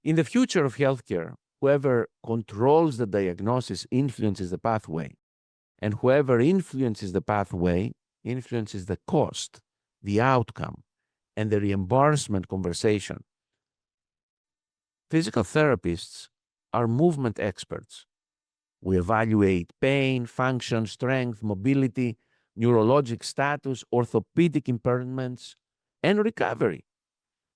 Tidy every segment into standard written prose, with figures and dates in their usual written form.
In the future of healthcare, whoever controls the diagnosis influences the pathway, and whoever influences the pathway influences the cost, the outcome, and the reimbursement conversation. Physical therapists are movement experts. We evaluate pain, function, strength, mobility, neurologic status, orthopedic impairments, and recovery.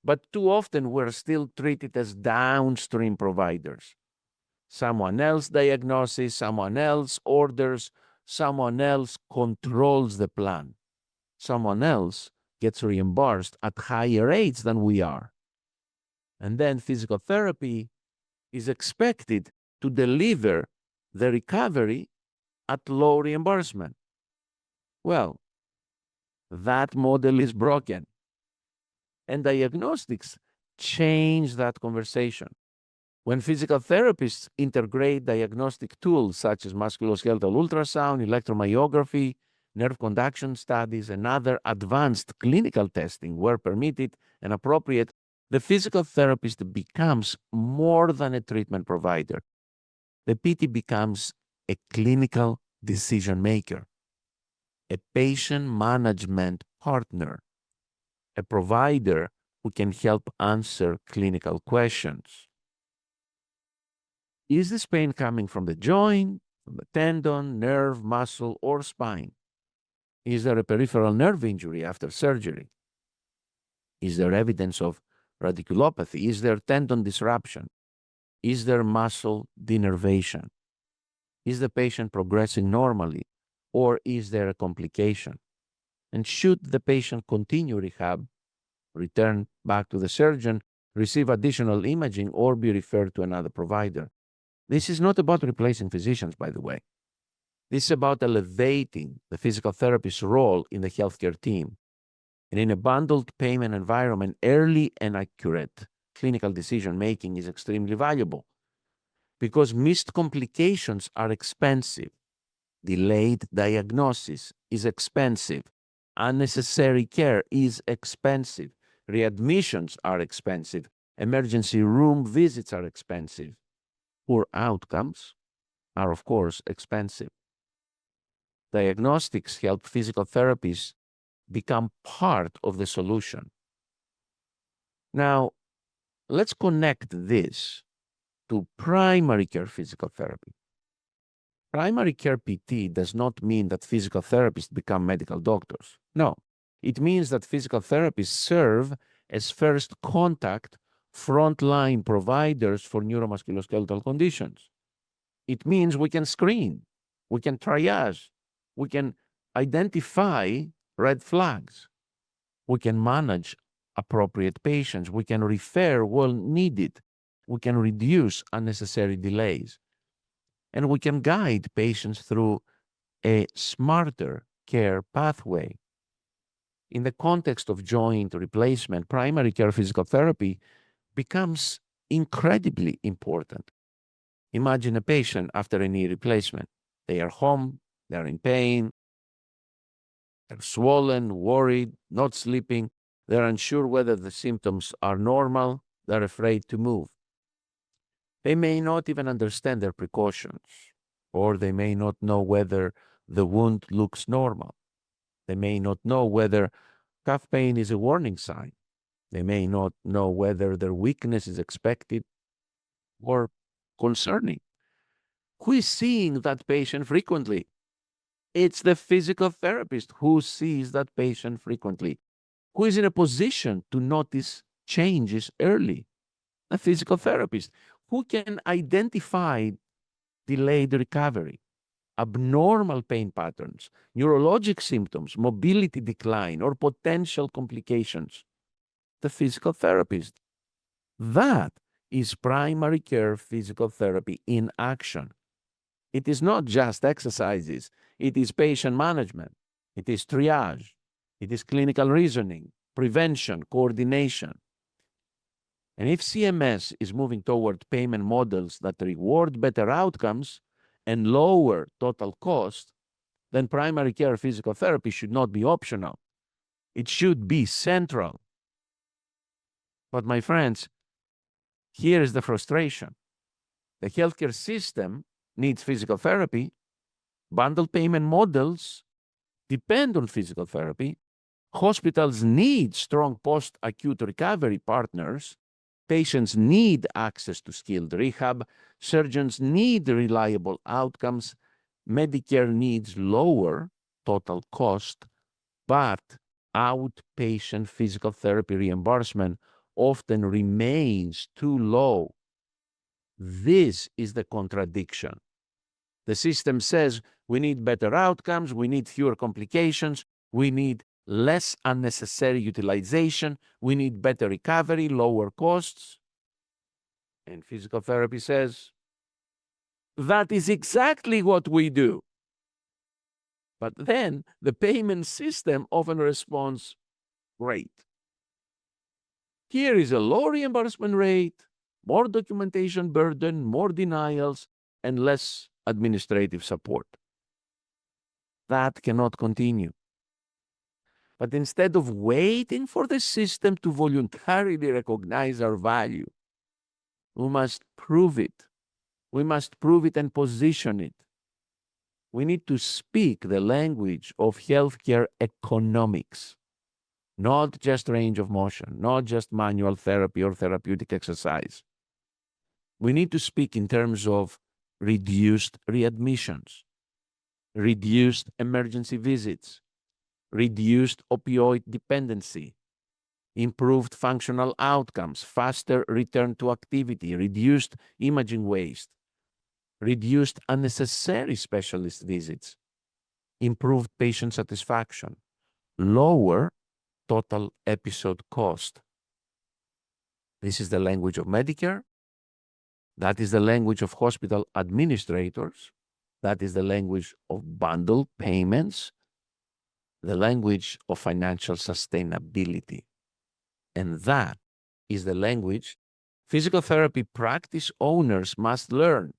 But too often we're still treated as downstream providers. Someone else diagnoses, someone else orders, someone else controls the plan. Someone else gets reimbursed at higher rates than we are. And then physical therapy is expected to deliver the recovery at low reimbursement. Well, that model is broken. And diagnostics change that conversation. When physical therapists integrate diagnostic tools such as musculoskeletal ultrasound, electromyography, nerve conduction studies, and other advanced clinical testing where permitted and appropriate, the physical therapist becomes more than a treatment provider. The PT becomes a clinical decision maker, a patient management partner, a provider who can help answer clinical questions. Is this pain coming from the joint, from the tendon, nerve, muscle, or spine? Is there a peripheral nerve injury after surgery? Is there evidence of radiculopathy? Is there tendon disruption? Is there muscle denervation? Is the patient progressing normally, or is there a complication? And should the patient continue rehab, return back to the surgeon, receive additional imaging, or be referred to another provider? This is not about replacing physicians, by the way. This is about elevating the physical therapist's role in the healthcare team. And in a bundled payment environment, early and accurate clinical decision-making is extremely valuable because missed complications are expensive. Delayed diagnosis is expensive. Unnecessary care is expensive. Readmissions are expensive. Emergency room visits are expensive. Poor outcomes are, of course, expensive. Diagnostics help physical therapists become part of the solution. Now, let's connect this to primary care physical therapy. Primary care PT does not mean that physical therapists become medical doctors. No, it means that physical therapists serve as first contact frontline providers for neuromusculoskeletal conditions. It means we can screen, we can triage, we can identify red flags, we can manage appropriate patients, we can refer when needed, we can reduce unnecessary delays, and we can guide patients through a smarter care pathway. In the context of joint replacement, primary care physical therapy becomes incredibly important. Imagine a patient after a knee replacement. They are home, they're in pain, they're swollen, worried, not sleeping, they're unsure whether the symptoms are normal, they're afraid to move. They may not even understand their precautions, or they may not know whether the wound looks normal. They may not know whether calf pain is a warning sign. They may not know whether their weakness is expected or concerning. Who is seeing that patient frequently? It's the physical therapist who sees that patient frequently, who is in a position to notice changes early. A physical therapist who can identify delayed recovery, abnormal pain patterns, neurologic symptoms, mobility decline, or potential complications. The physical therapist. That is primary care physical therapy in action. It is not just exercises. It is patient management. It is triage. It is clinical reasoning, prevention, coordination. And if CMS is moving toward payment models that reward better outcomes and lower total cost, then primary care physical therapy should not be optional. It should be central. But my friends, Here is the frustration. The healthcare system needs physical therapy. Bundle payment models depend on physical therapy. Hospitals need strong post-acute recovery partners. Patients need access to skilled rehab. Surgeons need reliable outcomes. Medicare needs lower total cost, but outpatient physical therapy reimbursement often remains too low. This is the contradiction. The system says we need better outcomes, we need fewer complications, we need less unnecessary utilization, we need better recovery, lower costs. And physical therapy says, that is exactly what we do. But then the payment system often responds, great. Here is a low reimbursement rate, more documentation burden, more denials, and less administrative support. That cannot continue. But instead of waiting for the system to voluntarily recognize our value, we must prove it. We must prove it and position it. We need to speak the language of healthcare economics, not just range of motion, not just manual therapy or therapeutic exercise. We need to speak in terms of reduced readmissions, reduced emergency visits, reduced opioid dependency, improved functional outcomes, faster return to activity, reduced imaging waste, reduced unnecessary specialist visits, improved patient satisfaction, lower total episode cost. This is the language of Medicare. That is the language of hospital administrators. That is the language of bundle payments, the language of financial sustainability. And that is the language physical therapy practice owners must learn.